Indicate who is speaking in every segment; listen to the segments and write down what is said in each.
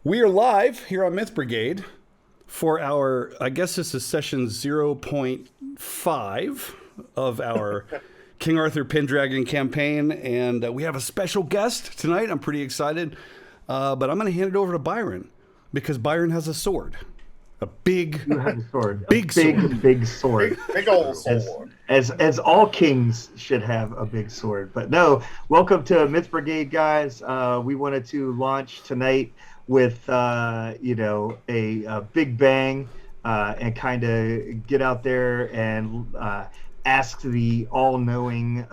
Speaker 1: We are live here on Myth Brigade for our, I guess this is session 0.5 of our King Arthur Pendragon campaign. And we have a special guest tonight. I'm pretty excited. But I'm going to hand it over to Byron because Byron has a sword. A big,
Speaker 2: you have a sword.
Speaker 1: Big
Speaker 2: sword. Big sword.
Speaker 3: Big old sword.
Speaker 2: As all kings should have a big sword. But no, welcome to Myth Brigade, guys. We wanted to launch tonight with a big bang and kind of get out there and ask the all-knowing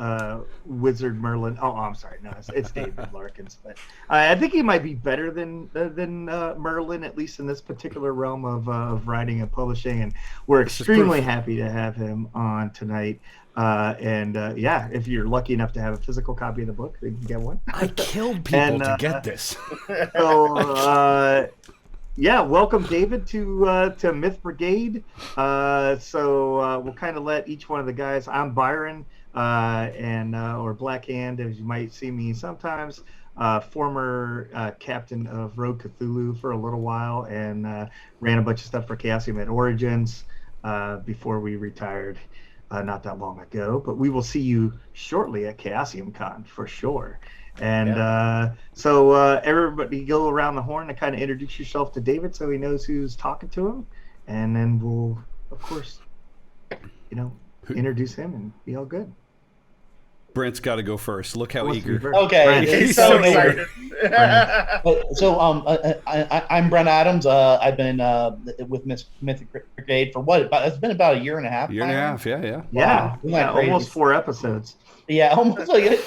Speaker 2: wizard Merlin. Oh, I'm sorry, no, it's David Larkins, but I think he might be better than Merlin, at least in this particular realm of writing and publishing. And we're extremely happy to have him on tonight. If you're lucky enough to have a physical copy of the book, then you can get one.
Speaker 1: I killed people to get this.
Speaker 2: Welcome, David, to Myth Brigade. We'll kind of let each one of the guys. I'm Byron, or Black Hand, as you might see me sometimes. Former captain of Rogue Cthulhu for a little while, and ran a bunch of stuff for Chaosium at Origins before we retired. Not that long ago, but we will see you shortly at Chaosium Con for sure. And everybody go around the horn and kind of introduce yourself to David so he knows who's talking to him. And then we'll, of course, introduce him and be all good.
Speaker 1: Brent's got to go first. Look how eager.
Speaker 3: Okay, he's so excited.
Speaker 4: I'm Brent Adams. I've been with Myth Brigade for it's been about a year and a half.
Speaker 1: Year and a half, yeah.
Speaker 2: Yeah, almost 4 episodes.
Speaker 4: Yeah, almost like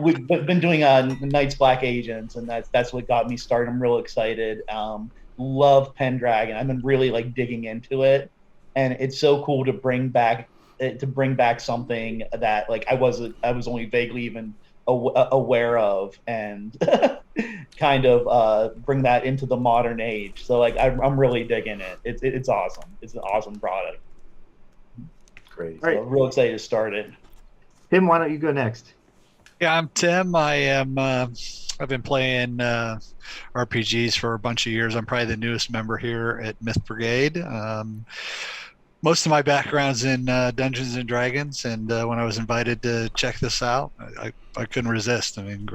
Speaker 4: we've been doing Knights Black Agents, and that's what got me started. I'm real excited. Love Pendragon. I've been really digging into it, and it's so cool to bring back something that I was only vaguely even aware of, and kind of bring that into the modern age. So I'm really digging it. It's awesome. It's an awesome product.
Speaker 2: Great.
Speaker 4: So I'm real excited to start it.
Speaker 2: Tim, why don't you go next?
Speaker 5: Yeah, I'm Tim. I've been playing RPGs for a bunch of years. I'm probably the newest member here at Myth Brigade. Most of my background's in Dungeons and Dragons, and when I was invited to check this out, I couldn't resist. I mean,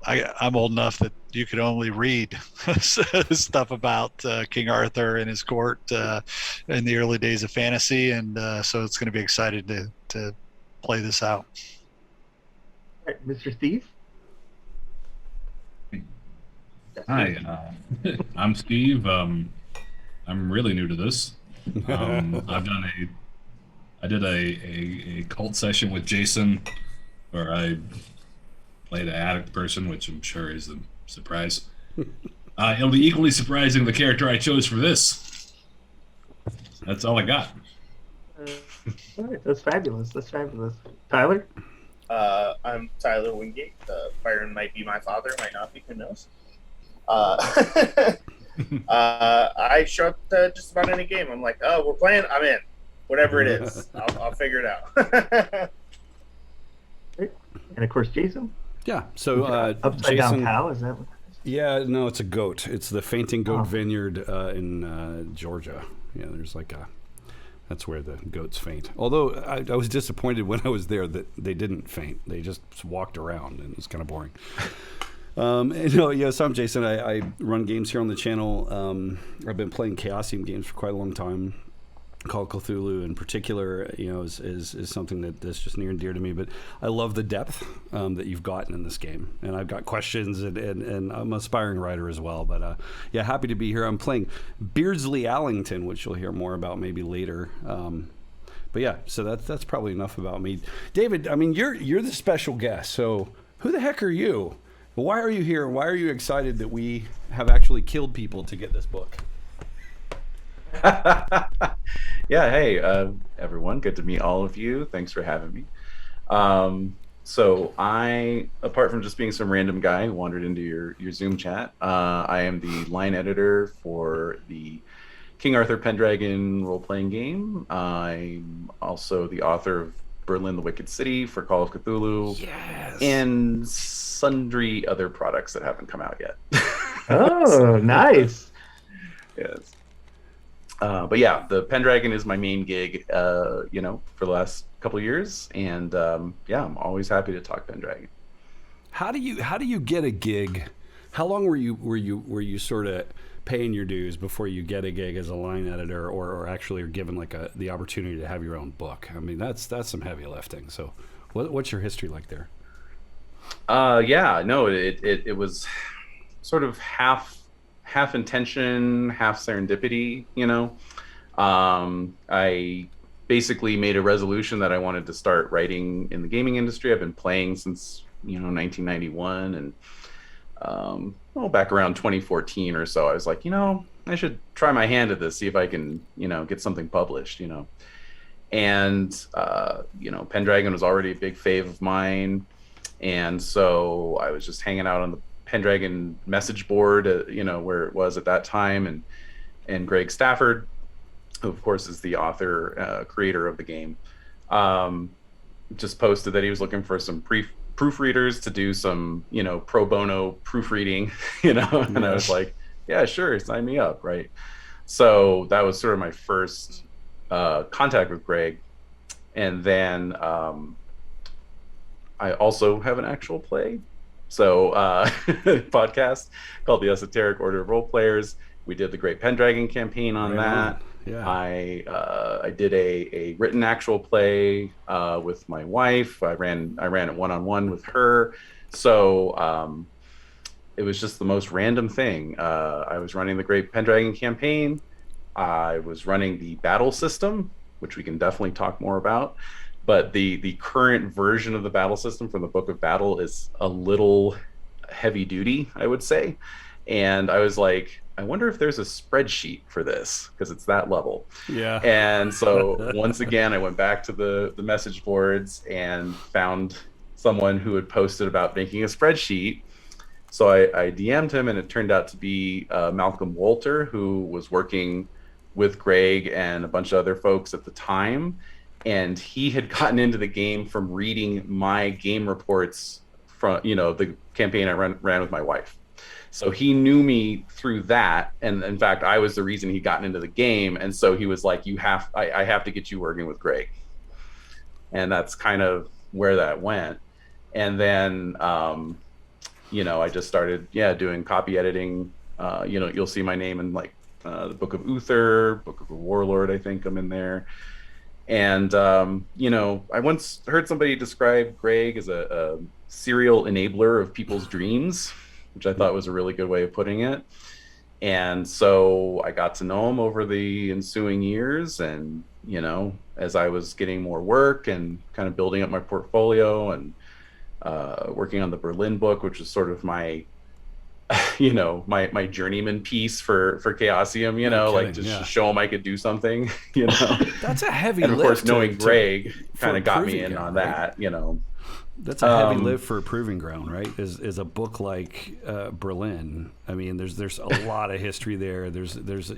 Speaker 5: I'm old enough that you could only read stuff about King Arthur and his court in the early days of fantasy, and so it's going to be excited to play this out.
Speaker 2: All right, Mr. Steve.
Speaker 6: Hi, I'm Steve. I'm really new to this. I did a cult session with Jason where I played an addict person, which I'm sure is a surprise. It'll be equally surprising the character I chose for this. That's all I got.
Speaker 2: All right, that's fabulous. Tyler?
Speaker 3: I'm Tyler Wingate. Byron might be my father, might not be, who knows. I show up to just about any game. I'm like, oh, we're playing? I'm in. Whatever it is, I'll figure it out.
Speaker 2: And of course, Jason?
Speaker 1: Yeah, so
Speaker 2: Upside
Speaker 1: Jason,
Speaker 2: Down Pal, is that what?
Speaker 1: Yeah, no, it's a goat. It's the Fainting Goat Vineyard in Georgia. Yeah, there's that's where the goats faint. Although I was disappointed when I was there that they didn't faint. They just walked around, and it was kind of boring. So I'm Jason. I run games here on the channel. I've been playing Chaosium games for quite a long time. Call of Cthulhu in particular, is something that's just near and dear to me. But I love the depth that you've gotten in this game, and I've got questions, and I'm an aspiring writer as well. But happy to be here. I'm playing Beardsley Allington, which you'll hear more about maybe later. But yeah, so that's probably enough about me. David, I mean, you're the special guest. So who the heck are you? Why are you here? Why are you excited that we have actually killed people to get this book?
Speaker 7: Yeah, hey, everyone. Good to meet all of you. Thanks for having me. So I, apart from just being some random guy who wandered into your Zoom chat, I am the line editor for the King Arthur Pendragon role-playing game. I'm also the author of Berlin the Wicked City for Call of Cthulhu.
Speaker 1: Yes.
Speaker 7: And sundry other products that haven't come out yet.
Speaker 2: Oh, nice.
Speaker 7: Yes. But yeah, the Pendragon is my main gig, for the last couple of years, and yeah, I'm always happy to talk Pendragon.
Speaker 1: How do you get a gig? How long were you sort of paying your dues before you get a gig as a line editor, or actually are given like the opportunity to have your own book? I mean, that's some heavy lifting. So, what's your history like there?
Speaker 7: Yeah, no, it was sort of half intention, half serendipity. I basically made a resolution that I wanted to start writing in the gaming industry. I've been playing since 1991, and back around 2014 or so, I was like, I should try my hand at this, see if I can, get something published, and Pendragon was already a big fave of mine, and so I was just hanging out on the Pendragon message board, where it was at that time, and Greg Stafford, who of course is the author, creator of the game, just posted that he was looking for some proofreaders to do some, pro bono proofreading, and I was like, yeah, sure, sign me up, right? So that was sort of my first contact with Greg, and then I also have an actual play, so podcast called the Esoteric Order of Role Players. We did the Great Pendragon campaign on that. Yeah. I did a written actual play with my wife. I ran it one-on-one with her. So it was just the most random thing. I was running the Great Pendragon campaign. I was running the battle system, which we can definitely talk more about. But the current version of the battle system from the Book of Battle is a little heavy duty, I would say. And I was like, I wonder if there's a spreadsheet for this, because it's that level. Yeah. And so once again, I went back to the message boards and found someone who had posted about making a spreadsheet. So I DM'd him, and it turned out to be Malcolm Walter, who was working with Greg and a bunch of other folks at the time. And he had gotten into the game from reading my game reports from, the campaign I ran with my wife. So he knew me through that, and in fact, I was the reason he'd gotten into the game. And so he was like, I have to get you working with Greg. And that's kind of where that went. And then, I just started, doing copy editing. You'll see my name in like the Book of Uther, Book of the Warlord. I think I'm in there. And, I once heard somebody describe Greg as a serial enabler of people's dreams, which I thought was a really good way of putting it. And so I got to know him over the ensuing years. And, as I was getting more work and kind of building up my portfolio and working on the Berlin book, which is sort of my, my journeyman piece for Chaosium, like just to show him I could do something,
Speaker 1: That's a heavy
Speaker 7: lift. And of course, knowing Greg kind of got me in on that,
Speaker 1: That's a heavy lift for a proving ground, right? Is a book like Berlin. I mean, there's a lot of history there. There's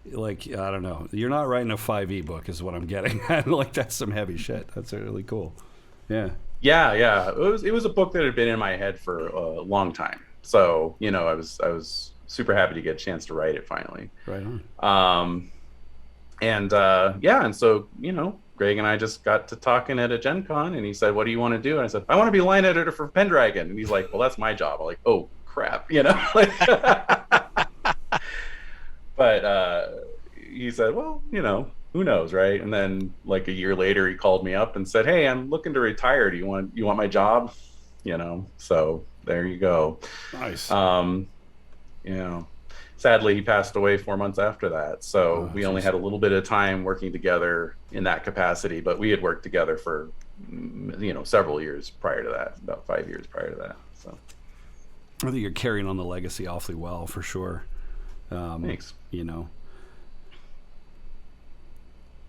Speaker 1: like, I don't know. You're not writing a 5e book, is what I'm getting at. Like, that's some heavy shit. That's really cool. Yeah.
Speaker 7: Yeah. It was a book that had been in my head for a long time. So I was super happy to get a chance to write it finally.
Speaker 1: Right on.
Speaker 7: And so Greg and I just got to talking at a Gen Con, and he said, "What do you want to do?" And I said, "I want to be line editor for Pendragon." And he's like, "Well, that's my job." I'm like, "Oh crap," But he said, "Well, who knows, right?" And then like a year later, he called me up and said, "Hey, I'm looking to retire. Do you want my job?" So there you go.
Speaker 1: Nice.
Speaker 7: Sadly, he passed away 4 months after that. So we only had a little bit of time working together in that capacity, but we had worked together for, several years prior to that, about 5 years prior to that. So
Speaker 1: I think you're carrying on the legacy awfully well, for sure.
Speaker 7: Thanks.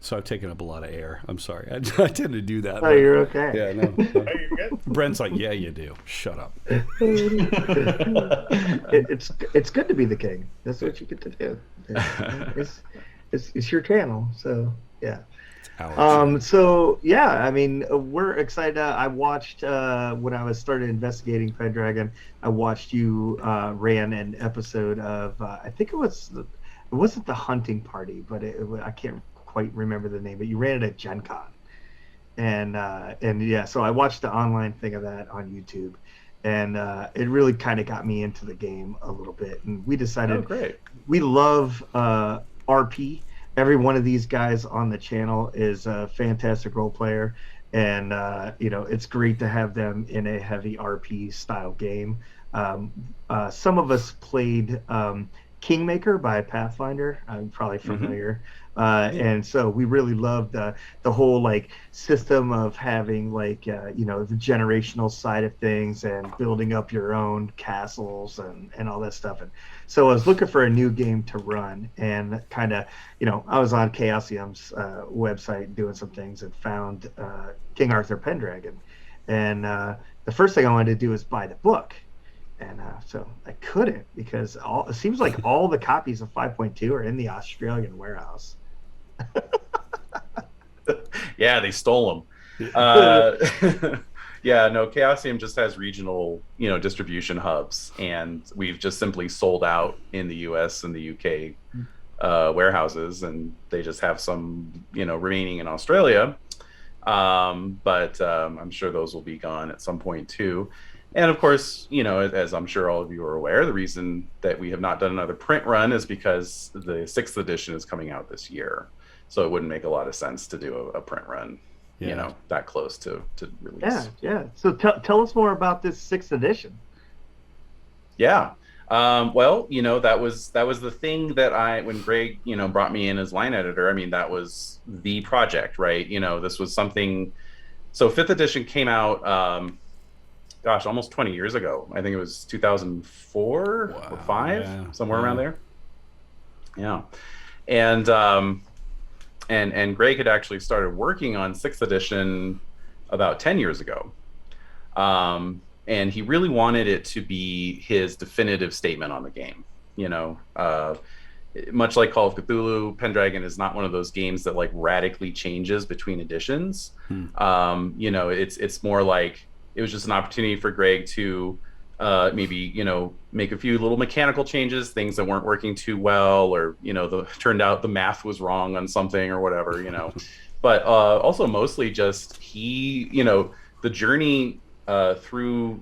Speaker 1: So I've taken up a lot of air. I'm sorry. I tend to do that.
Speaker 2: Oh, you're okay.
Speaker 1: Yeah, no.
Speaker 3: Oh, you're good.
Speaker 1: Brent's like, yeah, you do. Shut up.
Speaker 2: It's good to be the king. That's what you get to do. It's your channel. So yeah.
Speaker 1: Ouch.
Speaker 2: So yeah, I mean, we're excited. I watched when I was started investigating Pendragon. I watched you ran an episode of I think it wasn't the hunting party, but I can't quite remember the name. But you ran it at Gen Con, and yeah, so I watched the online thing of that on YouTube, and it really kind of got me into the game a little bit. And we decided
Speaker 7: Oh, great.
Speaker 2: we love RP. Every one of these guys on the channel is a fantastic role player, and it's great to have them in a heavy RP style game. Some of us played Kingmaker by Pathfinder. I'm probably familiar. And so we really loved the whole like system of having like the generational side of things and building up your own castles and all that stuff. And so I was looking for a new game to run, and kind of I was on Chaosium's website doing some things and found King Arthur Pendragon, and the first thing I wanted to do was buy the book. And so I couldn't, because it seems like all the copies of 5.2 are in the Australian warehouse.
Speaker 7: Yeah, they stole them. Yeah, no, Chaosium just has regional, distribution hubs, and we've just simply sold out in the US and the UK warehouses, and they just have some, remaining in Australia. But I'm sure those will be gone at some point too. And of course, as I'm sure all of you are aware, the reason that we have not done another print run is because the 6th edition is coming out this year. So it wouldn't make a lot of sense to do a print run, that close to release.
Speaker 2: Yeah. So tell us more about this 6th edition.
Speaker 7: Yeah. Well, that was the thing that when Greg, brought me in as line editor, I mean, that was the project, right? This was something. So 5th edition came out, almost 20 years ago. I think it was 2004 or 5, somewhere around there. Yeah. And Greg had actually started working on 6th edition about 10 years ago. And he really wanted it to be his definitive statement on the game. Much like Call of Cthulhu, Pendragon is not one of those games that like radically changes between editions. It's more like it was just an opportunity for Greg to maybe make a few little mechanical changes, things that weren't working too well, or turned out the math was wrong on something or whatever, but also mostly just the journey through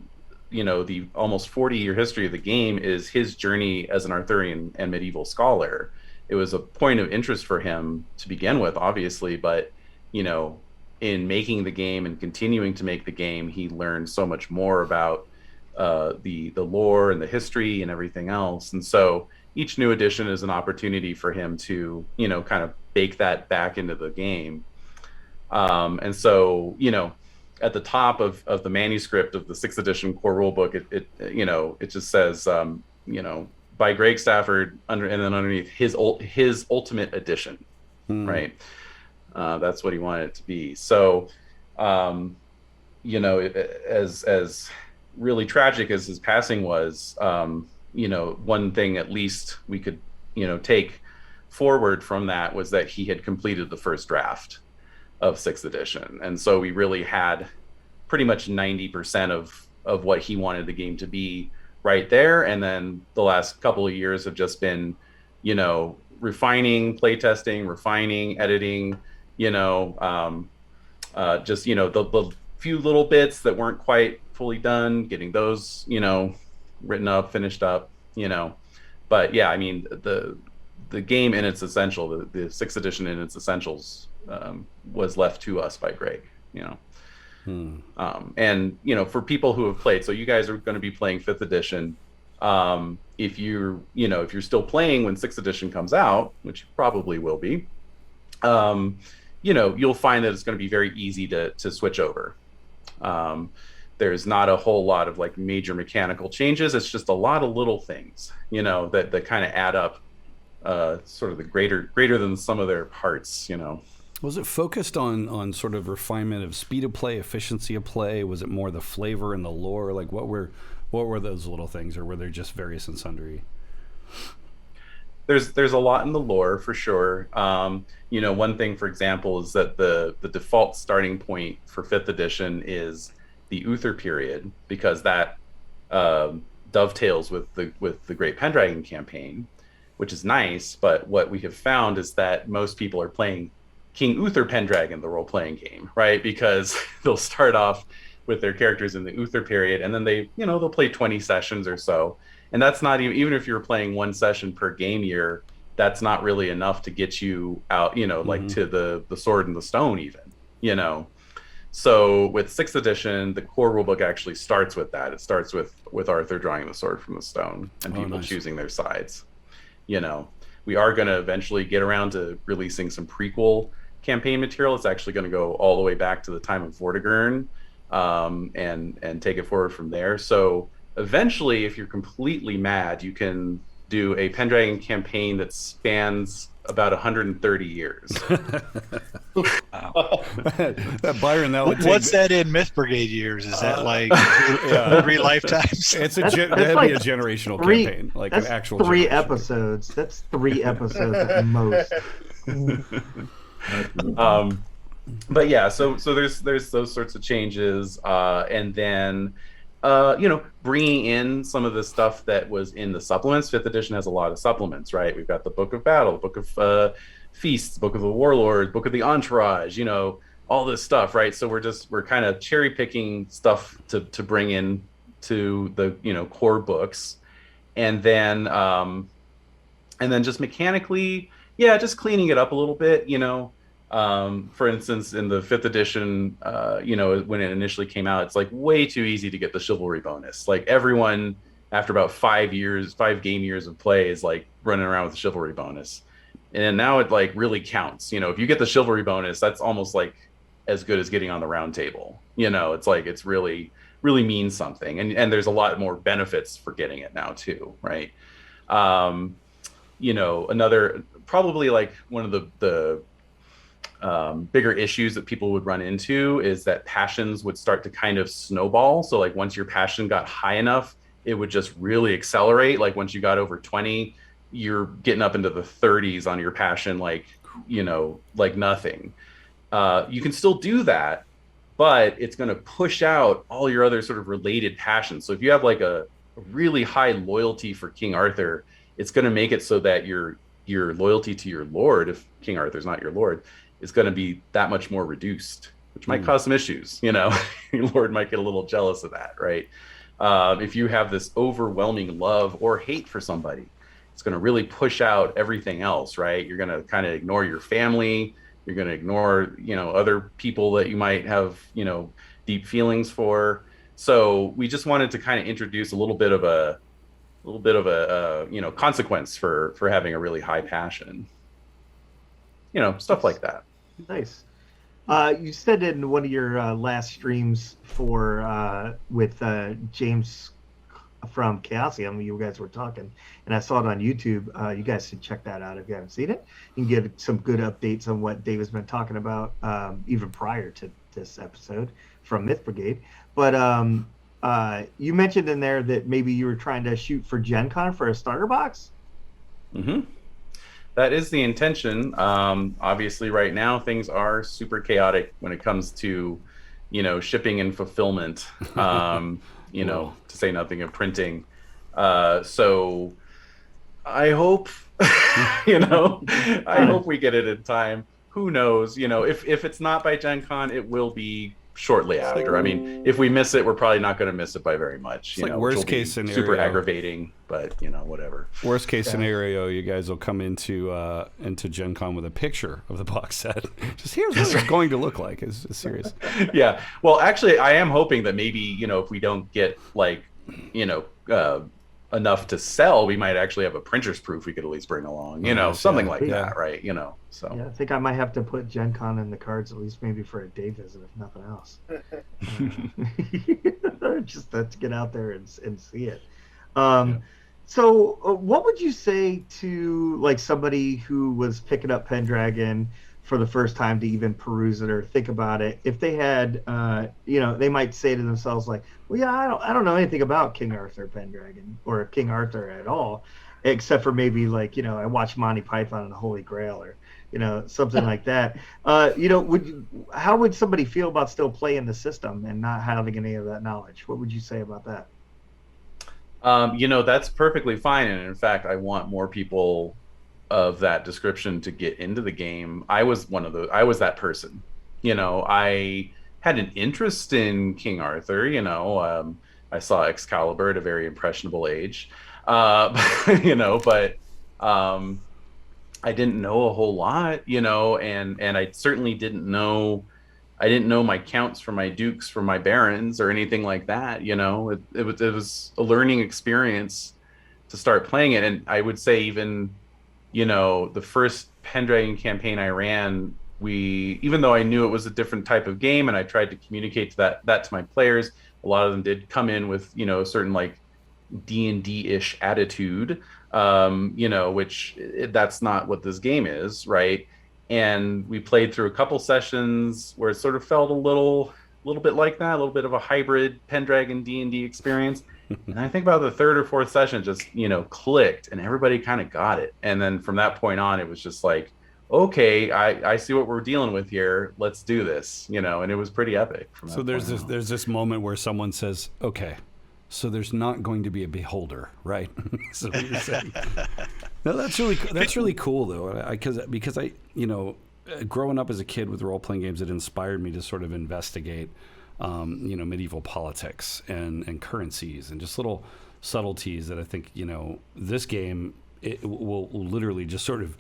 Speaker 7: the almost 40-year history of the game is his journey as an Arthurian and medieval scholar. It was a point of interest for him to begin with, obviously, but in making the game and continuing to make the game, he learned so much more about the lore and the history and everything else. And so each new edition is an opportunity for him to, kind of bake that back into the game. And so, at the top of the manuscript of the 6th edition core rulebook, it just says, by Greg Stafford, and then underneath his ultimate edition, right? That's what he wanted it to be. So, as really tragic as his passing was, one thing at least we could, take forward from that was that he had completed the first draft of 6th edition. And so we really had pretty much 90% of what he wanted the game to be right there. And then the last couple of years have just been, refining, playtesting, refining, editing, just the few little bits that weren't quite fully done, getting those written up, finished up, but yeah, I mean the game in its essential, the 6th edition in its essentials, was left to us by Greg. And for people who have played, so you guys are going to be playing 5th edition. If you're still playing when 6th edition comes out, which you probably will be, you'll find that it's going to be very easy to switch over. There's not a whole lot of like major mechanical changes. It's just a lot of little things, that kind of add up, sort of the greater than some of their parts,
Speaker 1: Was it focused on sort of refinement of speed of play, efficiency of play? Was it more the flavor and the lore? Like what were those little things, or were they just various and sundry?
Speaker 7: there's a lot in the lore for sure. One thing, for example, is that the default starting point for 5th edition is the Uther period, because that dovetails with the Great Pendragon campaign, which is nice. But what we have found is that most people are playing King Uther Pendragon, the role-playing game, right? Because they'll start off with their characters in the Uther period, and then they'll play 20 sessions or so. And that's not even if you're playing 1 session per game year, that's not really enough to get you out, like to the Sword and the Stone even. So with 6th edition, the core rulebook actually starts with that. It starts with Arthur drawing the sword from the stone and people choosing their sides. We are going to eventually get around to releasing some prequel campaign material. It's actually going to go all the way back to the time of Vortigern, and take it forward from there. So eventually, if you're completely mad, you can do a Pendragon campaign that spans about 130 years.
Speaker 1: Byron, that would take...
Speaker 5: What's that in Myth Brigade years? Is that like 3 lifetimes?
Speaker 1: That'd be a generational campaign, like an actual
Speaker 2: 3
Speaker 1: generation.
Speaker 2: episodes. That's 3 episodes at most.
Speaker 7: But yeah, so there's those sorts of changes, and then bringing in some of the stuff that was in the supplements. 5th edition has a lot of supplements, right? We've got the Book of Battle, Book of Feasts, Book of the Warlord, Book of the Entourage, all this stuff, right? So we're kind of cherry picking stuff to bring in to the core books, and then just mechanically, just cleaning it up a little bit, for instance, in the 5th edition, when it initially came out, it's like way too easy to get the chivalry bonus. Like everyone, after about 5 game years of play, is like running around with the chivalry bonus. And now it like really counts. If you get the chivalry bonus, that's almost like as good as getting on the round table. It's like, it's really, really means something. And there's a lot more benefits for getting it now too, right? Another, probably like one of the bigger issues that people would run into is that passions would start to kind of snowball. So like once your passion got high enough, it would just really accelerate. Like once you got over 20, you're getting up into the 30s on your passion, like nothing. You can still do that, but it's going to push out all your other sort of related passions. So if you have like a really high loyalty for King Arthur, it's going to make it so that your loyalty to your lord, if King Arthur's not your lord, is going to be that much more reduced, which might cause some issues. Your lord might get a little jealous of that, right? If you have this overwhelming love or hate for somebody, it's going to really push out everything else, right? You're going to kind of ignore your family. You're going to ignore, other people that you might have, deep feelings for. So we just wanted to kind of introduce a little bit of a consequence for having a really high passion. Stuff like that.
Speaker 2: Nice. You said in one of your last streams with James from Chaosium, you guys were talking, and I saw it on YouTube. You guys should check that out if you haven't seen it. You can get some good updates on what David's been talking about, even prior to this episode from Myth Brigade. But you mentioned in there that maybe you were trying to shoot for Gen Con for a starter box?
Speaker 7: Mm-hmm. That is the intention. Obviously, right now, things are super chaotic when it comes to, shipping and fulfillment, to say nothing of printing. So I hope, I hope we get it in time. Who knows? If it's not by Gen Con, it will be shortly after. I mean, if we miss it, we're probably not going to miss it by very much.
Speaker 1: It's like worst case scenario.
Speaker 7: Super aggravating, but whatever.
Speaker 1: Worst case scenario, you guys will come into Gen Con with a picture of the box set. Just here's what it's going to look like. It's serious.
Speaker 7: Yeah. Well, actually, I am hoping that maybe if we don't get enough to sell, we might actually have a printer's proof we could at least bring along. Something like that, right? So
Speaker 2: yeah, I think I might have to put Gen Con in the cards, at least maybe for a day visit, if nothing else. Just to get out there and see it. So what would you say to like somebody who was picking up Pendragon for the first time to even peruse it or think about it? If they had, they might say to themselves like, well, yeah, I don't know anything about King Arthur Pendragon or King Arthur at all. except for maybe like, I watch Monty Python and the Holy Grail, or something like that. How would somebody feel about still playing the system and not having any of that knowledge? What would you say about that?
Speaker 7: That's perfectly fine, and in fact, I want more people of that description to get into the game. I was that person. I had an interest in King Arthur. I saw Excalibur at a very impressionable age, but I didn't know a whole lot, and I certainly didn't know. I didn't know my counts for my dukes, for my barons, or anything like that. It was a learning experience to start playing it, and I would say even, the first Pendragon campaign I ran, even though I knew it was a different type of game, and I tried to communicate that to my players, a lot of them did come in with a certain like D&D-ish attitude, which that's not what this game is, right? And we played through a couple sessions where it sort of felt a little bit like that, a little bit of a hybrid Pendragon D&D experience. And I think about the third or fourth session just, clicked, and everybody kind of got it. And then from that point on, it was just like, okay, I see what we're dealing with here. Let's do this, and it was pretty epic.
Speaker 1: So there's this moment where someone says, okay, so there's not going to be a beholder, right? So you're saying, no, that's really cool though, because I growing up as a kid with role playing games, it inspired me to sort of investigate, medieval politics and currencies and just little subtleties that I think this game it will literally just sort of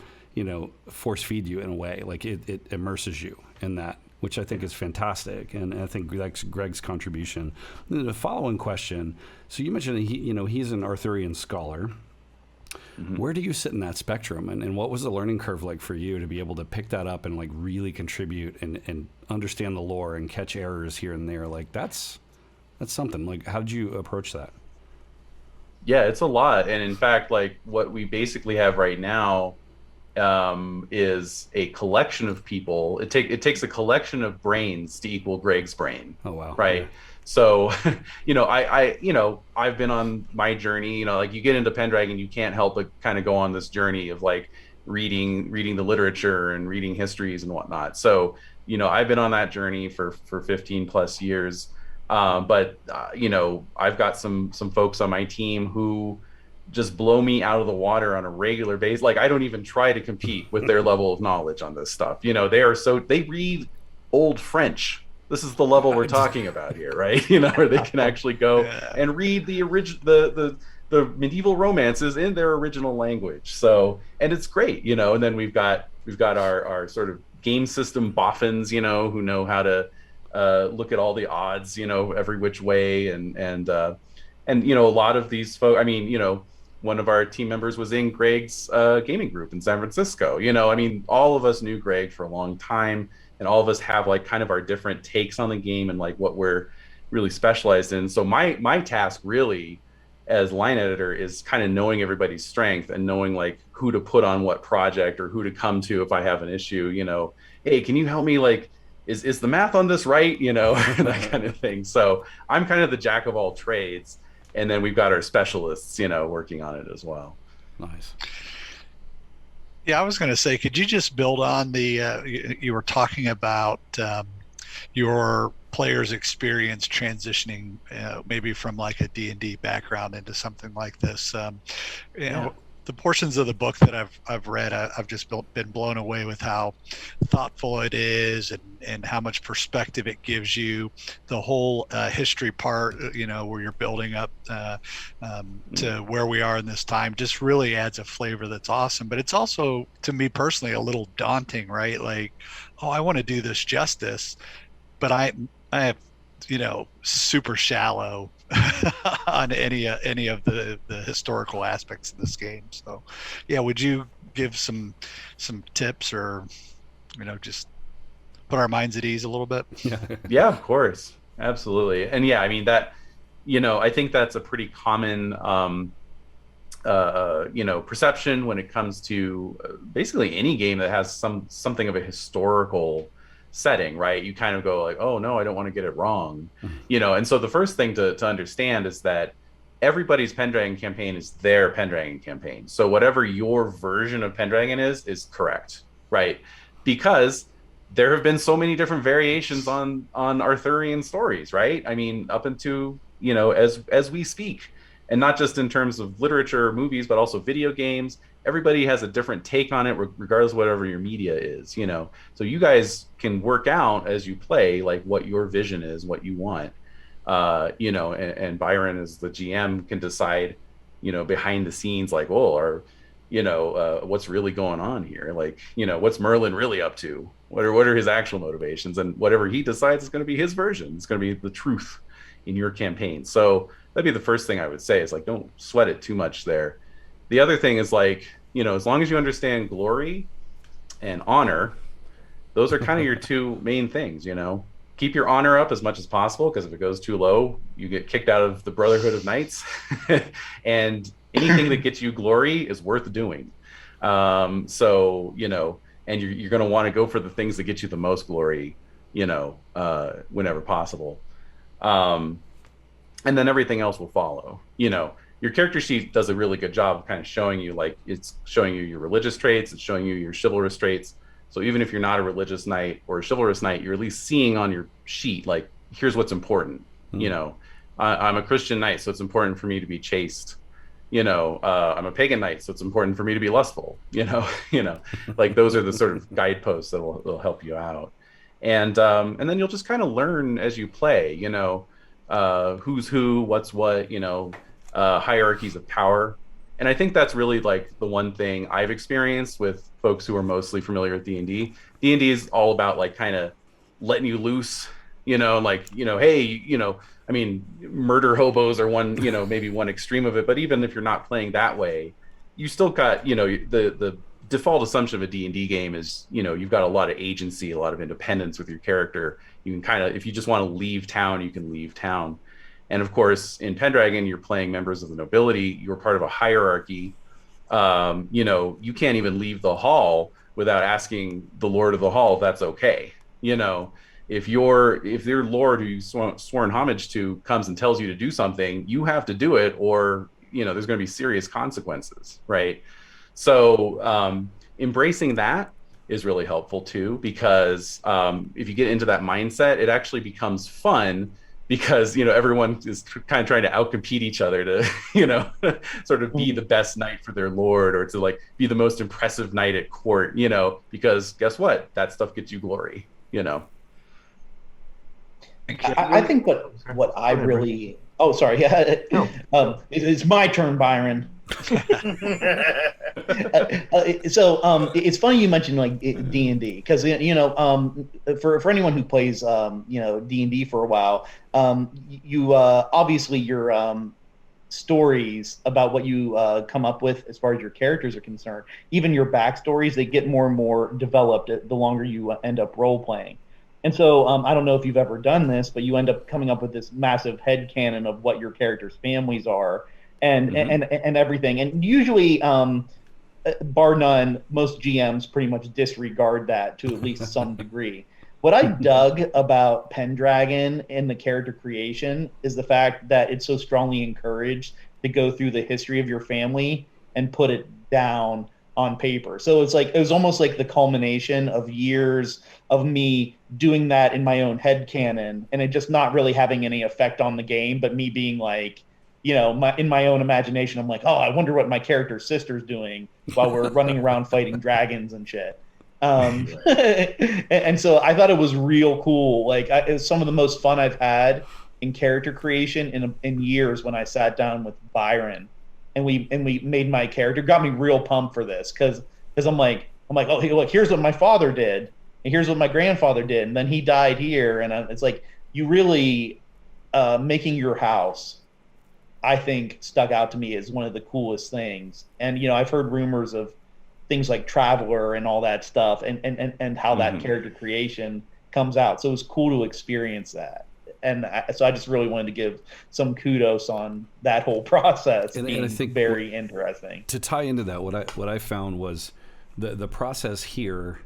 Speaker 1: force feed you in a way, like it immerses you in that, which I think is fantastic, and I think that's Greg's contribution. The following question: so you mentioned he's an Arthurian scholar. Mm-hmm. Where do you sit in that spectrum, and what was the learning curve like for you to be able to pick that up and like really contribute and understand the lore and catch errors here and there? Like that's something. Like, how did you approach that?
Speaker 7: Yeah, it's a lot, and in fact, like what we basically have right now is a collection of people. It takes a collection of brains to equal Greg's brain.
Speaker 1: Oh wow!
Speaker 7: Right.
Speaker 1: Yeah.
Speaker 7: So, I've been on my journey. Like you get into Pendragon, you can't help but kind of go on this journey of like reading the literature and reading histories and whatnot. So, I've been on that journey for 15 plus years. But I've got some folks on my team who just blow me out of the water on a regular basis. Like I don't even try to compete with their level of knowledge on this stuff. They read old French. This is the level we're talking about here, right? Where they can actually go and read the the medieval romances in their original language. So, and it's great, and then we've got our sort of game system boffins, who know how to look at all the odds, every which way, and a lot of these folks. I mean, one of our team members was in Greg's gaming group in San Francisco. All of us knew Greg for a long time, and all of us have like kind of our different takes on the game and like what we're really specialized in. So my task really as line editor is kind of knowing everybody's strength and knowing like who to put on what project or who to come to if I have an issue. Hey, can you help me? Like, is the math on this right? That kind of thing. So I'm kind of the jack of all trades. And then we've got our specialists, working on it as well.
Speaker 1: Nice.
Speaker 5: Yeah, I was going to say, could you just build on you were talking about your players' experience transitioning maybe from like a D&D background into something like this. The portions of the book that I've read, I've just been blown away with how thoughtful it is and how much perspective it gives you. The whole history part, where you're building up to where we are in this time, just really adds a flavor that's awesome. But it's also, to me personally, a little daunting, right? Like, oh, I want to do this justice, but I have, super shallow on any of the historical aspects of this game. So, yeah, would you give some tips or, just put our minds at ease a little bit?
Speaker 7: Yeah, of course, absolutely. And yeah, I mean that, I think that's a pretty common, perception when it comes to basically any game that has something of a historical setting, right? You kind of go like, oh no, I don't want to get it wrong, and so the first thing to understand is that everybody's Pendragon campaign is their Pendragon campaign. So whatever your version of Pendragon is correct, right? Because there have been so many different variations on Arthurian stories, right? I mean, up into, as we speak, and not just in terms of literature or movies, but also video games. Everybody has a different take on it, regardless of whatever your media is, So you guys can work out as you play, like what your vision is, what you want, and Byron as the GM can decide, behind the scenes, like, well, what's really going on here? Like, what's Merlin really up to? What are his actual motivations? And whatever he decides is going to be his version. It's going to be the truth in your campaign. So that'd be the first thing I would say is, like, don't sweat it too much there. The other thing is, like, as long as you understand glory and honor, those are kind of your two main things, Keep your honor up as much as possible, because if it goes too low, you get kicked out of the Brotherhood of Knights. And anything that gets you glory is worth doing. So, and you're going to want to go for the things that get you the most glory, whenever possible. And then everything else will follow. Your character sheet does a really good job of kind of showing you, like, it's showing you your religious traits, it's showing you your chivalrous traits. So even if you're not a religious knight or a chivalrous knight, you're at least seeing on your sheet, like, here's what's important. I'm a Christian knight, so it's important for me to be chaste. I'm a pagan knight, so it's important for me to be lustful. Like, those are the sort of guideposts that will help you out. And then you'll just kind of learn as you play, who's who, what's what, hierarchies of power. And I think that's really, like, the one thing I've experienced with folks who are mostly familiar with D&D. D&D is all about, like, kind of letting you loose, like, hey, I mean, murder hobos are one, maybe one extreme of it. But even if you're not playing that way, you still got, the default assumption of a D&D game is, you've got a lot of agency, a lot of independence with your character. You can kind of, if you just want to leave town, you can leave town. And of course, in Pendragon, you're playing members of the nobility. You're part of a hierarchy. You can't even leave the hall without asking the lord of the hall if that's okay. If your lord who you've sworn homage to comes and tells you to do something, you have to do it, or there's going to be serious consequences, right? So embracing that is really helpful too, because if you get into that mindset, it actually becomes fun. Because everyone is kind of trying to outcompete each other to sort of be the best knight for their lord, or to, like, be the most impressive knight at court. Because guess what? That stuff gets you glory.
Speaker 4: I think what I really sorry, yeah, it's my turn, Byron. So it's funny you mentioned, like, D&D, because for anyone who plays D&D for a while, you obviously your stories about what you come up with as far as your characters are concerned, even your backstories, they get more and more developed the longer you end up role playing. And so I don't know if you've ever done this, but you end up coming up with this massive headcanon of what your characters' families are. And everything, and usually, bar none, most GMs pretty much disregard that to at least some degree. What I dug about Pendragon and the character creation is the fact that it's so strongly encouraged to go through the history of your family and put it down on paper. So it's like, it was almost like the culmination of years of me doing that in my own headcanon, and it just not really having any effect on the game, but me being like, in my own imagination, I'm like, oh, I wonder what my character's sister's doing while we're running around fighting dragons and shit. And so I thought it was real cool. Like, it was some of the most fun I've had in character creation in years when I sat down with Byron and we made my character. Got me real pumped for this because I'm like, oh, hey, look, here's what my father did, and here's what my grandfather did, and then he died here, and it's like, you really making your house, I think, stuck out to me as one of the coolest things. And I've heard rumors of things like Traveler and all that stuff, and how that character creation comes out. So it was cool to experience that. And so I just really wanted to give some kudos on that whole process. And I think very interesting.
Speaker 1: To tie into that, what I found was the process here,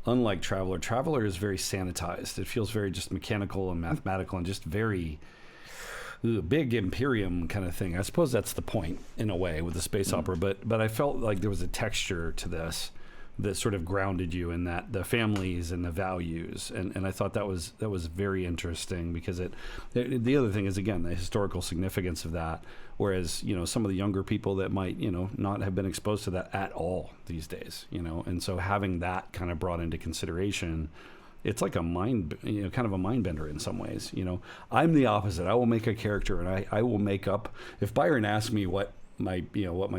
Speaker 1: unlike Traveler is very sanitized. It feels very just mechanical and mathematical and just very big Imperium kind of thing. I suppose that's the point in a way with the space opera, but I felt like there was a texture to this that sort of grounded you in that the families and the values, and I thought that was very interesting because the other thing is, again, the historical significance of that, whereas some of the younger people that might not have been exposed to that at all these days, and so having that kind of brought into consideration, it's like a mind kind of a mind bender in some ways. I'm the opposite. I will make a character and I will make up, if Byron asks me what my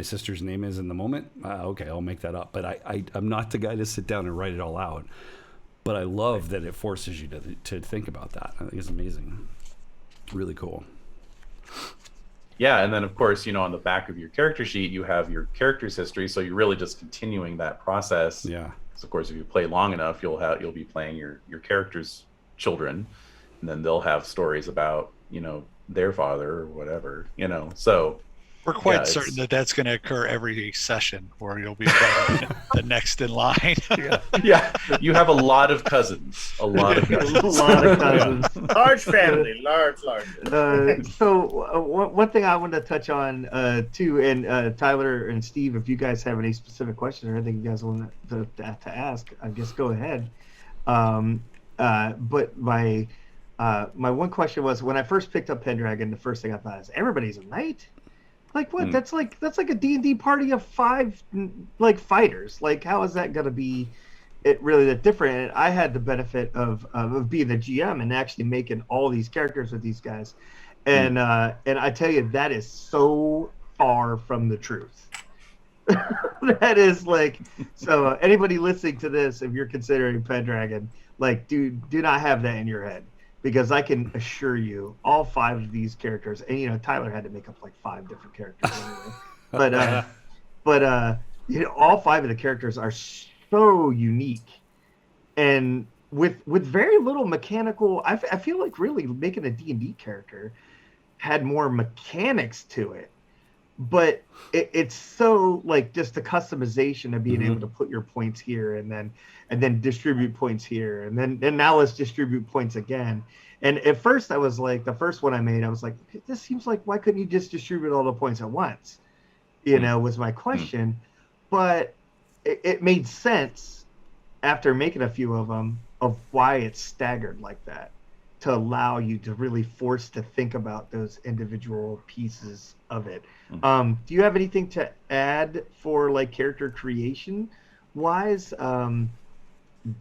Speaker 1: sister's name is in the moment, okay, I'll make that up, but I'm not the guy to sit down and write it all out. But I love that it forces you to think about that. I think it's amazing. Really cool.
Speaker 7: Yeah, and then of course, on the back of your character sheet, you have your character's history, so you're really just continuing that process.
Speaker 1: Yeah.
Speaker 7: So of course, if you play long enough, you'll be playing your character's children, and then they'll have stories about their father or whatever. So
Speaker 5: we're quite certain that that's going to occur every session, where you'll be playing the next in line.
Speaker 7: Yeah, you have a lot of cousins. A lot of cousins.
Speaker 3: Large family, large.
Speaker 2: So one thing I wanted to touch on too, and Tyler and Steve, if you guys have any specific questions or anything you guys want to ask, I guess go ahead. But my one question was, when I first picked up Pendragon, the first thing I thought is, everybody's a knight. Like what? That's like a D&D party of 5 like fighters. Like, how is that gonna be really that different? And I had the benefit of being the GM and actually making all these characters with these guys, and I tell you, that is so far from the truth. That is like, so anybody listening to this, if you're considering Pendragon, like do not have that in your head. Because I can assure you, all 5 of these characters, and Tyler had to make up like 5 different characters anyway. But all 5 of the characters are so unique, and with very little mechanical. I feel like really making a D&D character had more mechanics to it, but it's so like just the customization of being able to put your points here and then distribute points here, and now let's distribute points again. And at first I was like, the first one I made, I was like, this seems like, why couldn't you just distribute all the points at once? Was my question. But it made sense after making a few of them of why it's staggered like that, to allow you to really force to think about those individual pieces of it. Do you have anything to add for like character creation wise?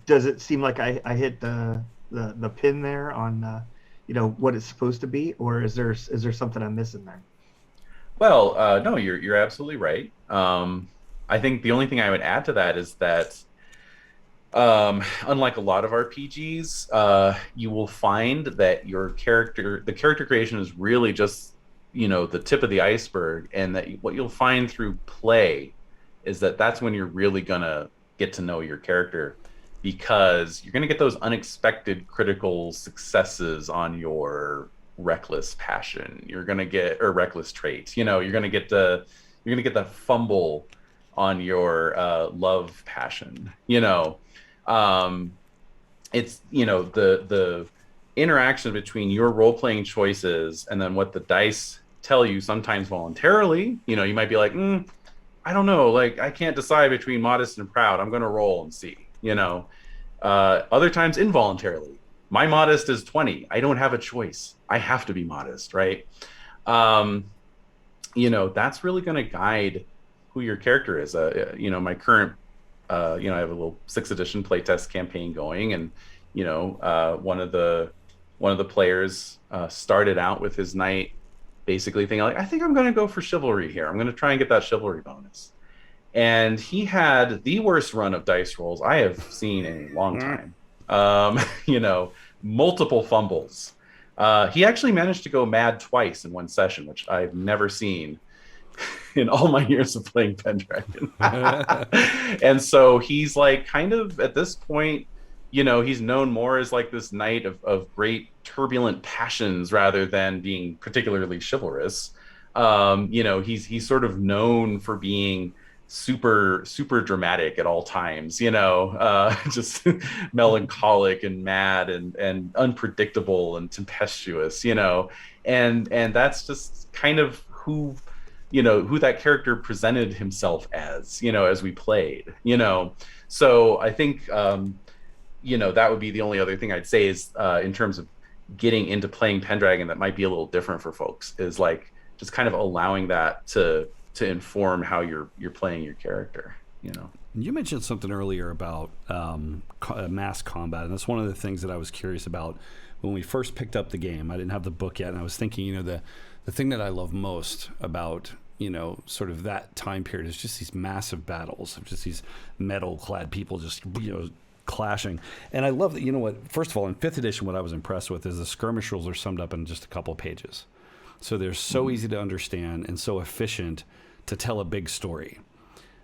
Speaker 2: Does it seem like I hit the pin there on what it's supposed to be, or is there something I'm missing there?
Speaker 7: Well, no, you're absolutely right. I think the only thing I would add to that is that unlike a lot of RPGs, you will find that the character creation is really just the tip of the iceberg, and that what you'll find through play is that that's when you're really gonna get to know your character, because you're gonna get those unexpected critical successes on your reckless passion. You're gonna get, or reckless traits. You're gonna get the fumble on your love passion. It's the interaction between your role-playing choices and then what the dice tell you, sometimes voluntarily. You might be like, I don't know, like I can't decide between modest and proud, I'm gonna roll and see. Other times involuntarily, my modest is 20, I don't have a choice, I have to be modest, right? That's really going to guide who your character is. My current I have a little 6th edition playtest campaign going, and one of the players started out with his knight basically thinking like, I think I'm going to go for chivalry here, I'm going to try and get that chivalry bonus. And he had the worst run of dice rolls I have seen in a long time. Multiple fumbles. He actually managed to go mad twice in one session, which I've never seen in all my years of playing Pendragon. And so he's like kind of at this point, he's known more as like this knight of great turbulent passions rather than being particularly chivalrous. He's sort of known for being super dramatic at all times, just melancholic and mad and unpredictable and tempestuous, and that's just kind of who who that character presented himself as, as we played, so I think that would be the only other thing I'd say is in terms of getting into playing Pendragon that might be a little different for folks is like just kind of allowing that to inform how you're playing your character.
Speaker 1: You mentioned something earlier about mass combat, and that's one of the things that I was curious about when we first picked up the game. I didn't have the book yet, and I was thinking, the thing that I love most about sort of that time period is just these massive battles of just these metal-clad people just clashing. And I love that. First of all, in 5th edition, what I was impressed with is the skirmish rules are summed up in just a couple of pages, so they're so easy to understand and so efficient to tell a big story.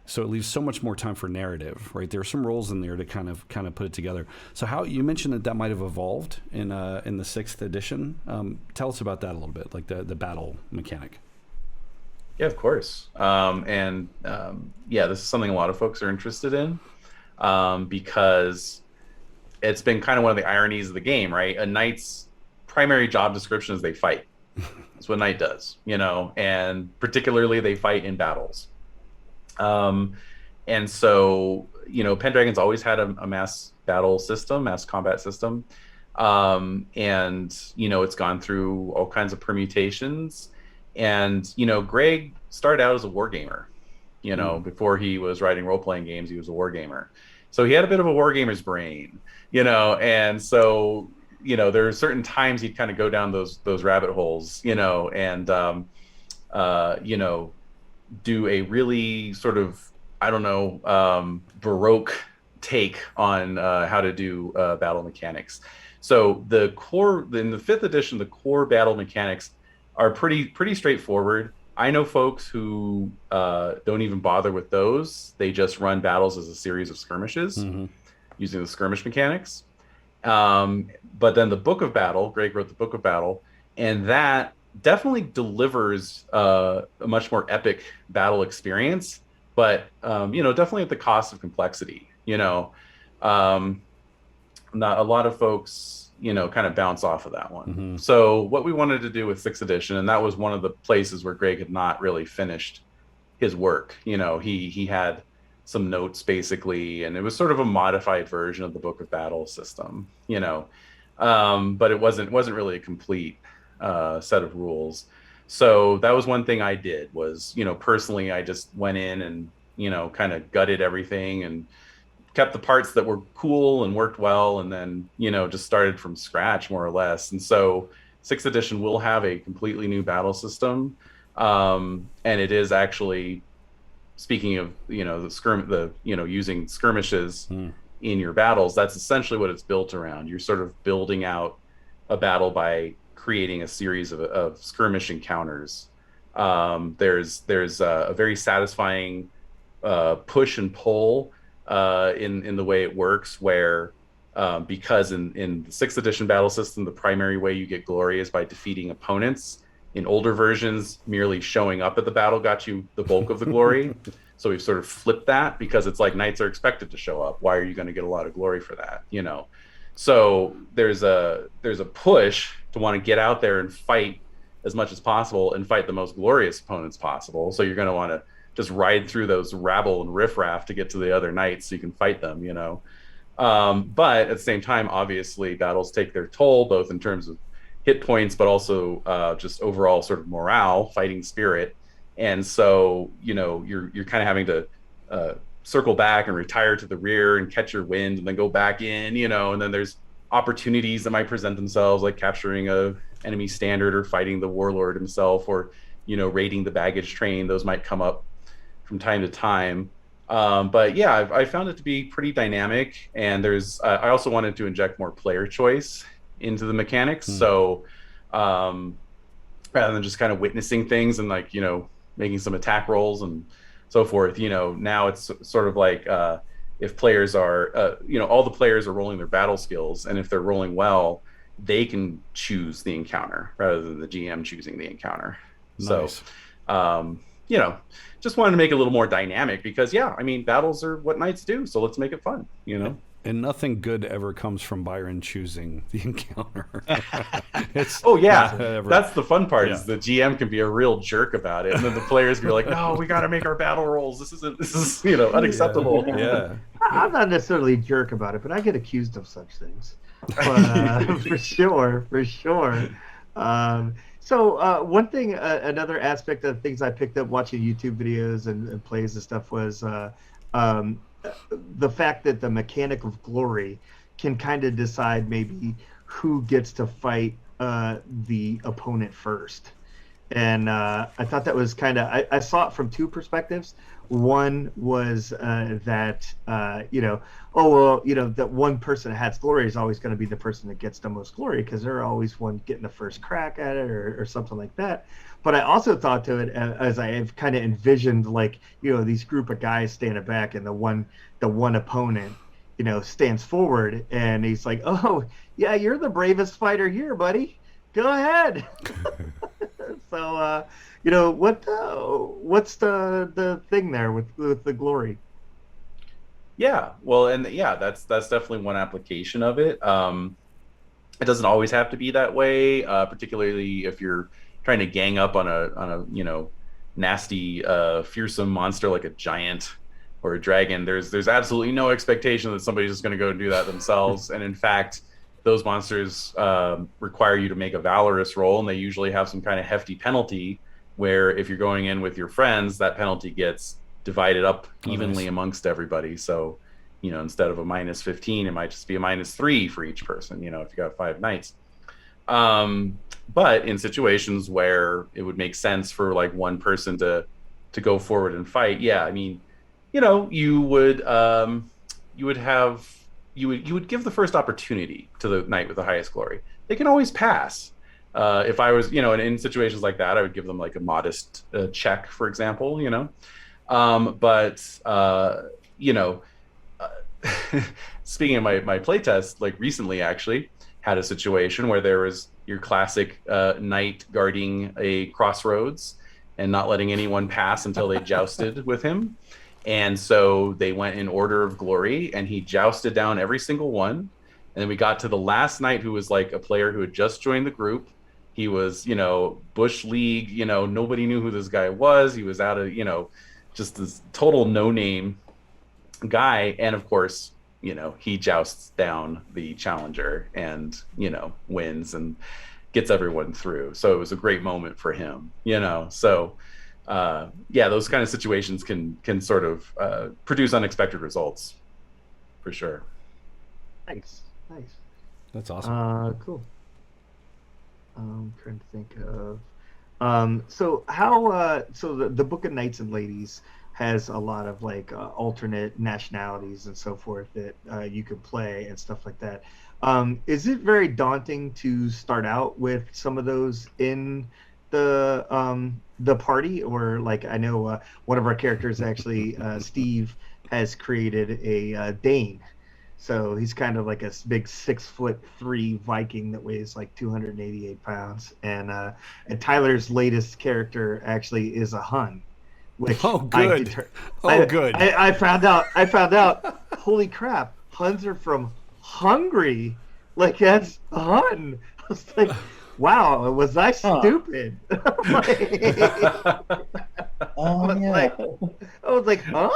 Speaker 1: So it leaves so much more time for narrative, right? There are some roles in there to kind of put it together. So how you mentioned that might have evolved in the 6th edition. Tell us about that a little bit, like the battle mechanic.
Speaker 7: Yeah, of course. This is something a lot of folks are interested in because it's been kind of one of the ironies of the game, right? A knight's primary job description is they fight. That's what a knight does, and particularly they fight in battles. And so, Pendragon's always had a mass battle system, mass combat system. It's gone through all kinds of permutations. And, Greg started out as a wargamer, before he was writing role-playing games, he was a wargamer. So he had a bit of a wargamer's brain, and so, there are certain times he'd kind of go down those rabbit holes, and, do a really sort of, Baroque take on how to do battle mechanics. So in the 5th edition, the core battle mechanics are pretty straightforward. I know folks who don't even bother with those. They just run battles as a series of skirmishes using the skirmish mechanics. But then the Book of Battle, Greg wrote the Book of Battle, and that definitely delivers a much more epic battle experience, but definitely at the cost of complexity. Not a lot of folks kind of bounce off of that one. So what we wanted to do with 6th edition, and that was one of the places where Greg had not really finished his work. He had some notes basically, and it was sort of a modified version of the Book of Battle system. But it wasn't really a complete set of rules. So that was one thing I did was, personally, I just went in and, kind of gutted everything and kept the parts that were cool and worked well. And then, just started from scratch more or less. And so 6th edition will have a completely new battle system. And it is actually, speaking of, using skirmishes in your battles, that's essentially what it's built around. You're sort of building out a battle by creating a series of skirmish encounters. There's a very satisfying push and pull in the way it works, where because in the 6th edition battle system, the primary way you get glory is by defeating opponents. In older versions, merely showing up at the battle got you the bulk of the glory. So we've sort of flipped that, because it's like knights are expected to show up. Why are you going to get a lot of glory for that? So there's a push to want to get out there and fight as much as possible and fight the most glorious opponents possible. So you're going to want to just ride through those rabble and riffraff to get to the other knights so you can fight them, But at the same time, obviously, battles take their toll, both in terms of hit points, but also just overall sort of morale, fighting spirit. And so, you're kind of having to circle back and retire to the rear and catch your wind and then go back in, and then there's opportunities that might present themselves, like capturing a enemy standard or fighting the warlord himself, or raiding the baggage train. Those might come up from time to time, but yeah, I found it to be pretty dynamic. And I also wanted to inject more player choice into the mechanics. So rather than just kind of witnessing things and making some attack rolls and so forth, now it's sort of like if players are, all the players are rolling their battle skills, and if they're rolling well, they can choose the encounter rather than the GM choosing the encounter. Nice. So, just wanted to make it a little more dynamic, because battles are what knights do. So let's make it fun,
Speaker 1: And nothing good ever comes from Byron choosing the encounter.
Speaker 7: Oh yeah,
Speaker 1: ever.
Speaker 7: that's the fun part.
Speaker 1: Yeah.
Speaker 7: Is the GM can be a real jerk about it, and then the players can be like, "No, we got to make our battle rolls. This is unacceptable."
Speaker 1: Yeah.
Speaker 2: I'm not necessarily a jerk about it, but I get accused of such things. But for sure. One thing, another aspect of things I picked up watching YouTube videos and plays and stuff was the fact that the mechanic of glory can kind of decide maybe who gets to fight the opponent first. And I thought that was kind of, I saw it from two perspectives. One was that, that one person that has glory is always going to be the person that gets the most glory because they're always one getting the first crack at it or something like that. But I also thought to it as I have kind of envisioned, like, these group of guys standing back and the one opponent, stands forward and he's like, "Oh, yeah, you're the bravest fighter here, buddy. Go ahead." So, what's the thing there with the glory?
Speaker 7: Yeah, well, and yeah, that's definitely one application of it. It doesn't always have to be that way, particularly if you're trying to gang up on a nasty, fearsome monster like a giant or a dragon. There's absolutely no expectation that somebody's just going to go and do that themselves. And in fact, those monsters require you to make a valorous roll, and they usually have some kind of hefty penalty where if you're going in with your friends, that penalty gets divided up evenly amongst everybody. So, instead of a -15, it might just be a -3 for each person, if you got 5 knights. But in situations where it would make sense for like one person to go forward and fight, yeah, I mean, you would give the first opportunity to the knight with the highest glory. They can always pass. If I was, in situations like that, I would give them like a modest check, for example, speaking of my playtest, like recently actually had a situation where there was your classic knight guarding a crossroads and not letting anyone pass until they jousted with him. And so they went in order of glory and he jousted down every single one. And then we got to the last knight, who was like a player who had just joined the group. He was, Bush League, nobody knew who this guy was. He was out of, just this total no-name guy. And of course, he jousts down the challenger and, wins and gets everyone through. So it was a great moment for him, So, those kind of situations can sort of produce unexpected results, for sure.
Speaker 2: Nice.
Speaker 1: That's awesome.
Speaker 2: Cool. I'm trying to think of. So how? So the Book of Knights and Ladies has a lot of like alternate nationalities and so forth that you could play and stuff like that. Is it very daunting to start out with some of those in the party, or like I know one of our characters actually, Steve, has created a Dane. So he's kind of like a big 6'3" Viking that weighs like 288 pounds, and Tyler's latest character actually is a Hun. Which
Speaker 1: good. Good.
Speaker 2: I found out. Holy crap! Huns are from Hungary. Like that's a Hun. I was like, wow, was I stupid? I was like, huh?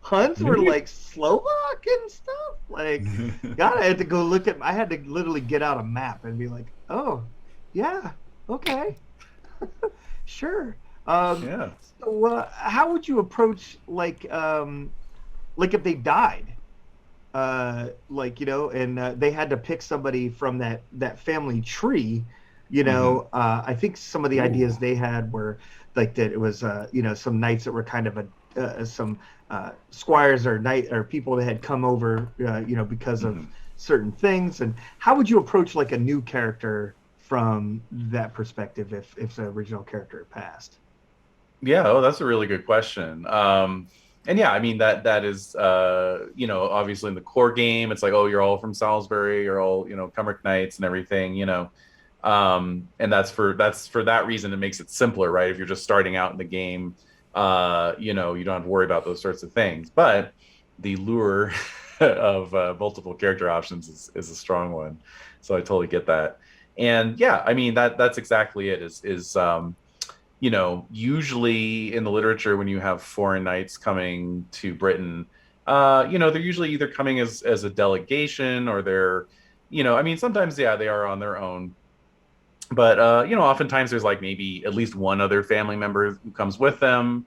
Speaker 2: Huns were like Slovak and stuff. Like, God, I had to go look at. I had to literally get out a map and be like, oh, yeah, okay, sure.
Speaker 7: Yeah.
Speaker 2: So, how would you approach like if they died, and they had to pick somebody from that family tree, I think some of the ideas they had were like that it was some knights that were kind of some squires or knight or people that had come over because of certain things. And how would you approach like a new character from that perspective if the original character had passed?
Speaker 7: Yeah, that's a really good question. And yeah, I mean that is obviously in the core game, it's like, oh, you're all from Salisbury, you're all Cumric Knights and everything, and that's for that reason it makes it simpler, right? If you're just starting out in the game, you don't have to worry about those sorts of things. But the lure of multiple character options is a strong one. So I totally get that. And yeah, I mean that's exactly it. You know, usually in the literature when you have foreign knights coming to Britain, you know, they're usually either coming as a delegation or they're, you know, I mean sometimes yeah they are on their own, but you know oftentimes there's like maybe at least one other family member who comes with them,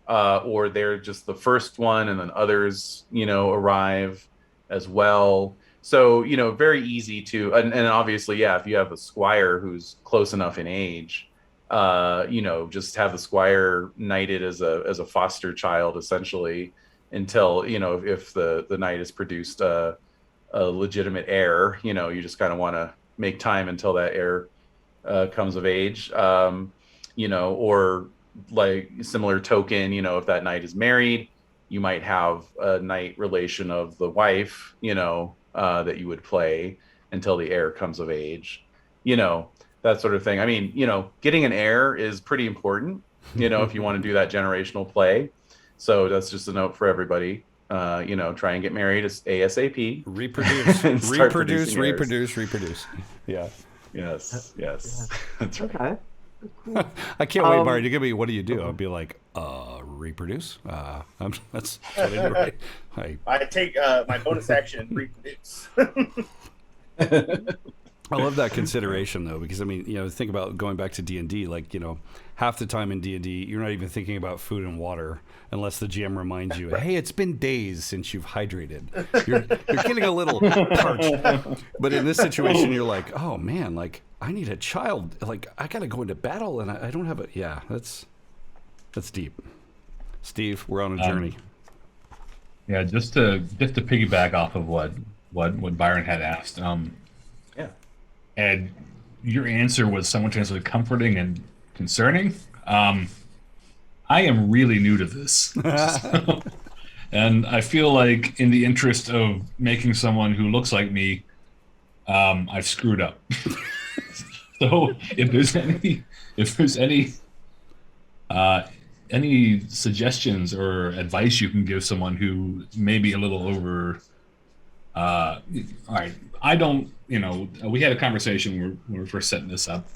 Speaker 7: or they're just the first one and then others, you know, arrive as well. So, you know, very easy to, and obviously, yeah, if you have a squire who's close enough in age, you know, just have the squire knighted as a foster child, essentially, until, you know, if the knight has produced a legitimate heir, you know, you just kind of want to make time until that heir comes of age, you know, or like similar token, you know, if that knight is married, you might have a knight relation of the wife, you know, that you would play until the heir comes of age, you know, that sort of thing. I mean, you know, getting an heir is pretty important, you know, if you want to do that generational play. So that's just a note for everybody. You know, try and get married as ASAP.
Speaker 1: Reproduce. Yeah.
Speaker 7: Yes. That's right.
Speaker 2: Okay.
Speaker 1: I can't wait, Mario. You're gonna be. What do you do? I'll be like, reproduce. That's what I do, right?
Speaker 3: I take my bonus action and reproduce.
Speaker 1: I love that consideration though, because I mean, you know, think about going back to D&D. Like, you know, half the time in D&D, you're not even thinking about food and water unless the GM reminds you, "Hey, it's been days since you've hydrated. You're getting a little parched." But in this situation, you're like, "Oh man, like I need a child. Like I gotta go into battle, and I don't have a." Yeah, that's deep. Steve, we're on a journey.
Speaker 6: Yeah, just to piggyback off of what Byron had asked.
Speaker 7: Yeah.
Speaker 6: And your answer was simultaneously comforting and concerning. I am really new to this. And I feel like in the interest of making someone who looks like me, I've screwed up. So if there's any suggestions or advice you can give someone who may be a little over, all right, I don't, you know, we had a conversation when we were first setting this up,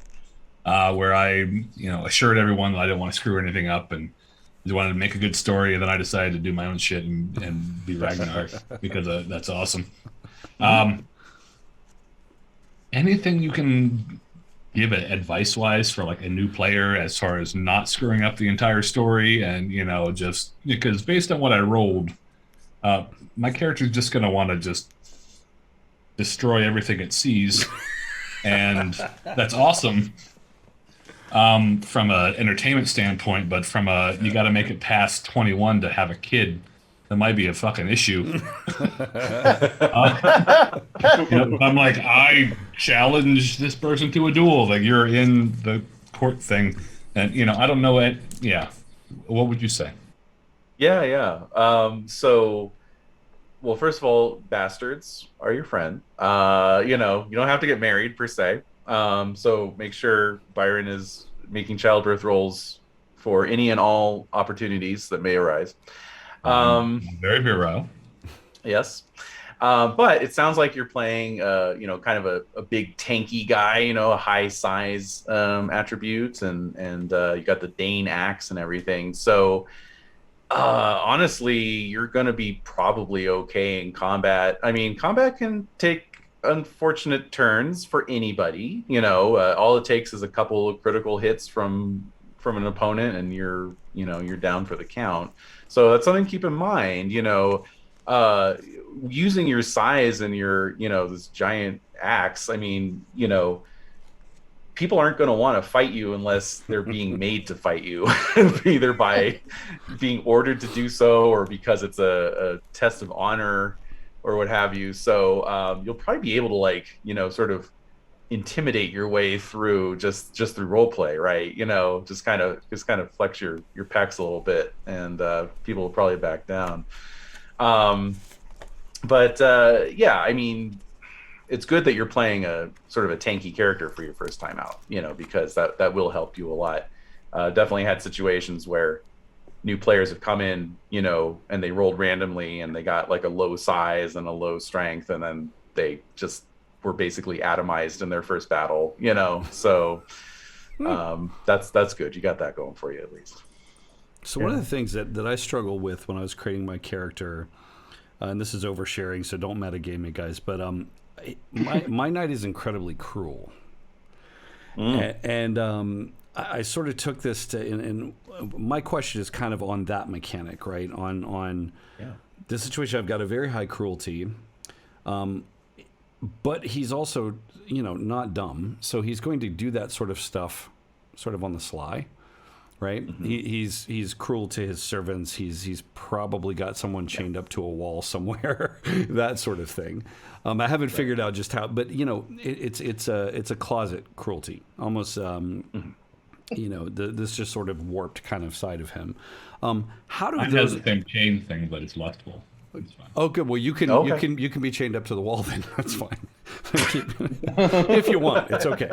Speaker 6: where I, you know, assured everyone that I didn't want to screw anything up and just wanted to make a good story, and then I decided to do my own shit and be Ragnar because that's awesome. Anything you can give it advice-wise for like a new player as far as not screwing up the entire story, and you know, just because based on what I rolled, my character's just gonna want to just destroy everything it sees, and that's awesome from a entertainment standpoint, but from a you got to make it past 21 to have a kid, that might be a fucking issue. You know, I'm like, I challenge this person to a duel. Like, you're in the court thing, and you know, I don't know it. Yeah, what would you say?
Speaker 7: Yeah. So, well, first of all, bastards are your friend. You know, you don't have to get married per se. So make sure Byron is making childbirth rolls for any and all opportunities that may arise.
Speaker 6: Very virile.
Speaker 7: Yes. But it sounds like you're playing, you know, kind of a big tanky guy, you know, a high size attributes, and you got the Dane axe and everything. So honestly, you're going to be probably okay in combat. I mean, combat can take unfortunate turns for anybody, you know. All it takes is a couple of critical hits from an opponent and you're down for the count. So that's something to keep in mind, you know. Using your size and your, you know, this giant axe, I mean, you know, people aren't going to want to fight you unless they're being made to fight you, either by being ordered to do so or because it's a test of honor or what have you. So you'll probably be able to, like, you know, sort of intimidate your way through just through role play, right? You know, just kind of flex your pecs a little bit, and people will probably back down. But yeah, I mean, it's good that you're playing a sort of a tanky character for your first time out, you know, because that will help you a lot. Definitely had situations where new players have come in, and they rolled randomly and they got like a low size and a low strength, and then they just were basically atomized in their first battle, So that's good. You got that going for you at least.
Speaker 1: So one of the things that I struggle with when I was creating my character, and this is oversharing, so don't metagame me, guys, but my knight is incredibly cruel. And I sort of took this to, and my question is kind of on that mechanic, right? On the situation, I've got a very high cruelty, but he's also, not dumb, so he's going to do that sort of stuff, sort of on the sly. Right, he's cruel to his servants. He's probably got someone chained up to a wall somewhere, that sort of thing. I haven't figured out just how, but it's a closet cruelty, almost. This just sort of warped kind of side of him. How do
Speaker 6: Mine
Speaker 1: those?
Speaker 6: has the same chain thing, but it's lustful. It's fine.
Speaker 1: Oh, good. Well, you can be chained up to the wall then. That's fine. If you want, it's okay.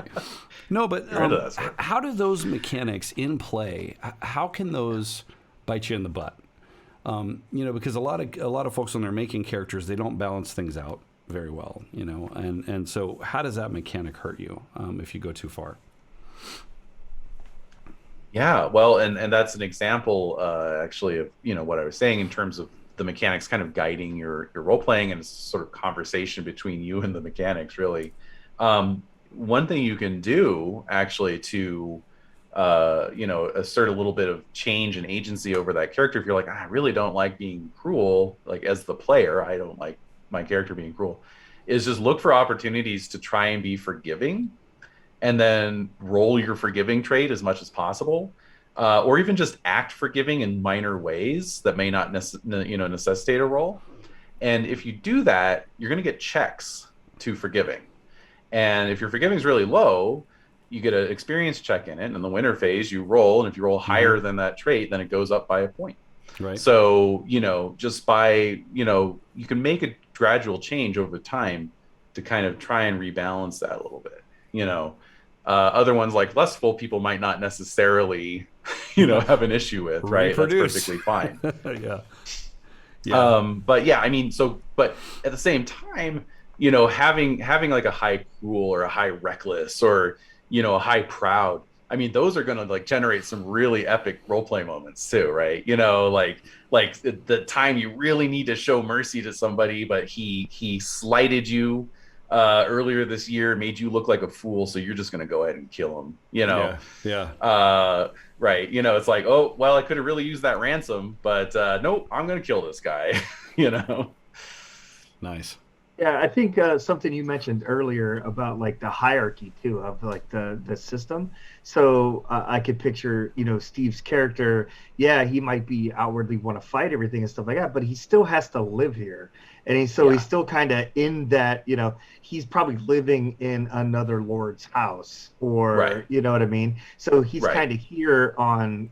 Speaker 1: No, but how do those mechanics in play? How can those bite you in the butt? Because a lot of folks when they're making characters, they don't balance things out very well. And so how does that mechanic hurt you if you go too far?
Speaker 7: Yeah, well, and that's an example actually of what I was saying in terms of the mechanics kind of guiding your role playing, and it's sort of conversation between you and the mechanics really. One thing you can do actually to assert a little bit of change and agency over that character, if you're like, I really don't like being cruel, like as the player, I don't like my character being cruel, is just look for opportunities to try and be forgiving, and then roll your forgiving trait as much as possible. Or even just act forgiving in minor ways that may not necessitate a roll. And if you do that, you're going to get checks to forgiving. And if your forgiving is really low, you get an experience check in it. And in the winter phase, you roll. And if you roll higher than that trait, then it goes up by a point.
Speaker 1: Right.
Speaker 7: So, just by, you can make a gradual change over time to kind of try and rebalance that a little bit, Other ones like lustful people might not necessarily, have an issue with, right?
Speaker 1: Reproduce.
Speaker 7: That's perfectly fine.
Speaker 1: Yeah.
Speaker 7: But yeah, I mean, but at the same time, having like a high cruel or a high reckless or, a high proud, I mean, those are going to like generate some really epic roleplay moments too, right? Like the time you really need to show mercy to somebody, but he slighted you earlier this year, made you look like a fool, so you're just going to go ahead and kill him,
Speaker 1: Yeah.
Speaker 7: Right, it's like, oh well, I could have really used that ransom, but nope, I'm going to kill this guy.
Speaker 1: Nice.
Speaker 2: Yeah, I think something you mentioned earlier about like the hierarchy too of like the system. So I could picture, Steve's character. Yeah, he might be outwardly want to fight everything and stuff like that, but he still has to live here, and he's still kind of in that. He's probably living in another lord's house, or
Speaker 7: right.
Speaker 2: You know what I mean. So he's
Speaker 7: right.
Speaker 2: kind of here on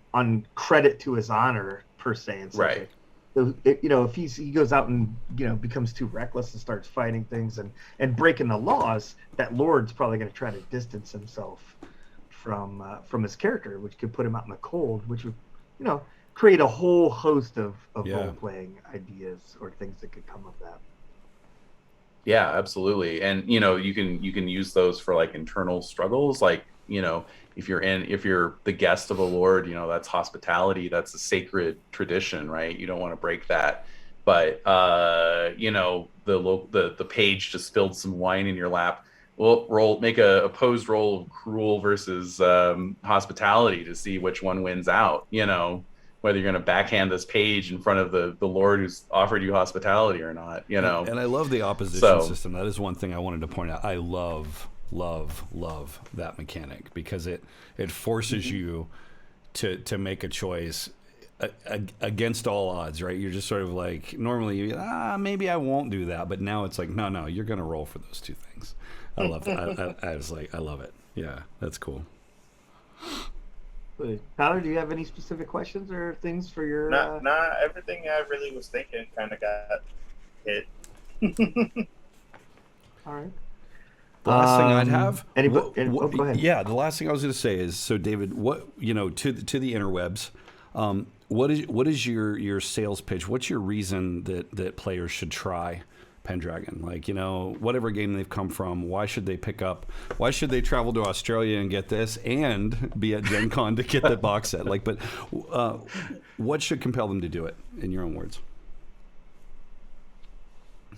Speaker 2: credit to his honor per se, and stuff.
Speaker 7: Right.
Speaker 2: So, if he goes out and, becomes too reckless and starts fighting things and breaking the laws, that lord's probably going to try to distance himself from his character, which could put him out in the cold, which would, create a whole host of role-playing ideas or things that could come of that.
Speaker 7: Yeah, absolutely. And, you can use those for like internal struggles, like, if you're the guest of a lord, that's hospitality, that's a sacred tradition, right? You don't want to break that. But the page just spilled some wine in your lap. Well, make a opposed roll of cruel versus hospitality to see which one wins out. Whether you're going to backhand this page in front of the lord who's offered you hospitality or not. And
Speaker 1: I love the opposition system. That is one thing I wanted to point out. I love that mechanic because it forces you to make a choice against all odds, right? You're just sort of like, normally maybe I won't do that, but now it's like, no, you're gonna roll for those two things. I love that. I was like, I love it. Yeah, that's cool.
Speaker 2: Tyler, do you have any specific questions or things for your
Speaker 3: Nah, everything I really was thinking kind of got hit.
Speaker 2: All right.
Speaker 1: The last thing I'd have.
Speaker 2: Go ahead.
Speaker 1: Yeah, the last thing I was going to say is, so David, what to the interwebs, what is your sales pitch? What's your reason that players should try Pendragon? Like, whatever game they've come from, why should they pick up? Why should they travel to Australia and get this and be at Gen Con to get the box set? Like, but what should compel them to do it, in your own words?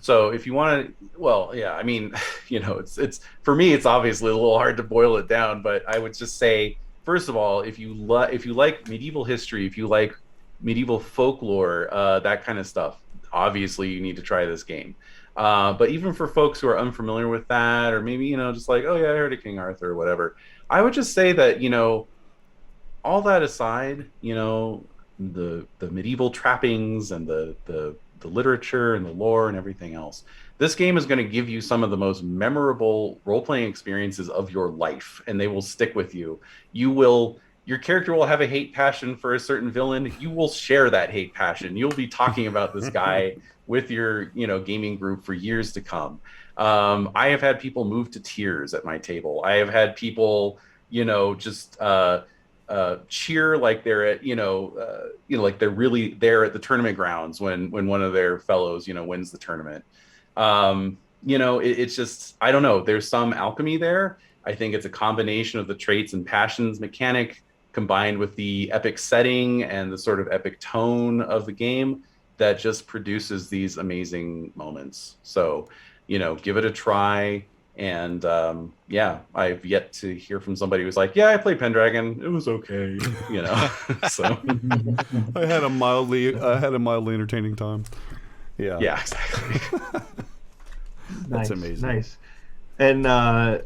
Speaker 7: So if you want to, well, yeah, I mean, it's for me, it's obviously a little hard to boil it down, but I would just say, first of all, if you like medieval history, if you like medieval folklore, that kind of stuff, obviously you need to try this game. But even for folks who are unfamiliar with that, or maybe, just like, oh yeah, I heard of King Arthur or whatever, I would just say that, all that aside, the medieval trappings and the literature and the lore and everything else, this game is going to give you some of the most memorable role-playing experiences of your life, and they will stick with you. Your character will have a hate passion for a certain villain. You will share that hate passion. You'll be talking about this guy with your, gaming group for years to come. I have had people move to tears at my table. I have had people, just cheer like they're at, like they're really there at the tournament grounds when one of their fellows, wins the tournament. It's just, I don't know. There's some alchemy there. I think it's a combination of the traits and passions mechanic combined with the epic setting and the sort of epic tone of the game that just produces these amazing moments. So, give it a try. And I've yet to hear from somebody who's like, yeah, I played Pendragon. It was okay. So
Speaker 1: I had a mildly entertaining time. Yeah.
Speaker 7: Yeah, exactly.
Speaker 1: That's amazing.
Speaker 2: Nice. And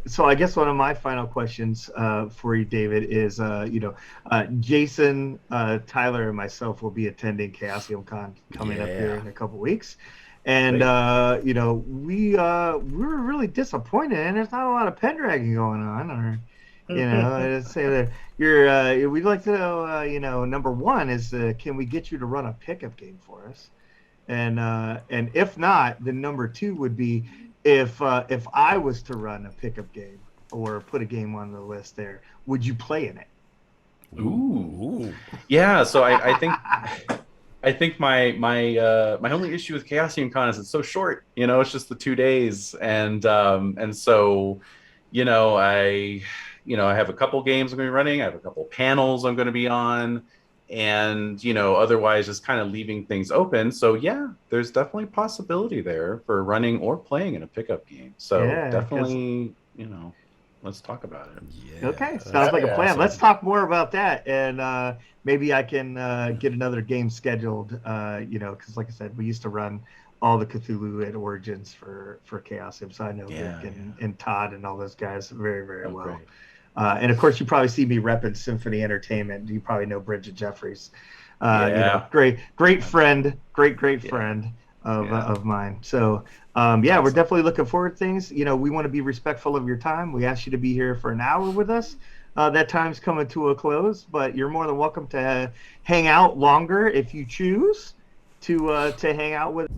Speaker 2: so I guess one of my final questions for you, David, is, Jason, Tyler, and myself will be attending Chaosium Con coming up here in a couple weeks. And, we were really disappointed, and there's not a lot of Pendragon going on. Or, I'd say that we'd like to know, number one is, can we get you to run a pickup game for us? And if not, then number two would be, if I was to run a pickup game or put a game on the list there, would you play in it?
Speaker 7: Ooh. Yeah. So I think my only issue with Chaosium Con is it's so short. It's just the 2 days, and so I have a couple games I'm going to be running. I have a couple panels I'm going to be on. And, otherwise just kind of leaving things open. So, yeah, there's definitely possibility there for running or playing in a pickup game. So definitely, let's talk about it.
Speaker 2: Yeah, okay, sounds like a plan. Awesome. Let's talk more about that. And maybe I can get another game scheduled, because like I said, we used to run all the Cthulhu at Origins for Chaosium. So I know Vic and Todd and all those guys very, very well. Great. And of course, you probably see me repping Symphony Entertainment. You probably know Bridget Jeffries. Great friend, great friend of mine. So, awesome. We're definitely looking forward to things. We want to be respectful of your time. We asked you to be here for an hour with us. That time's coming to a close, but you're more than welcome to hang out longer if you choose to hang out with.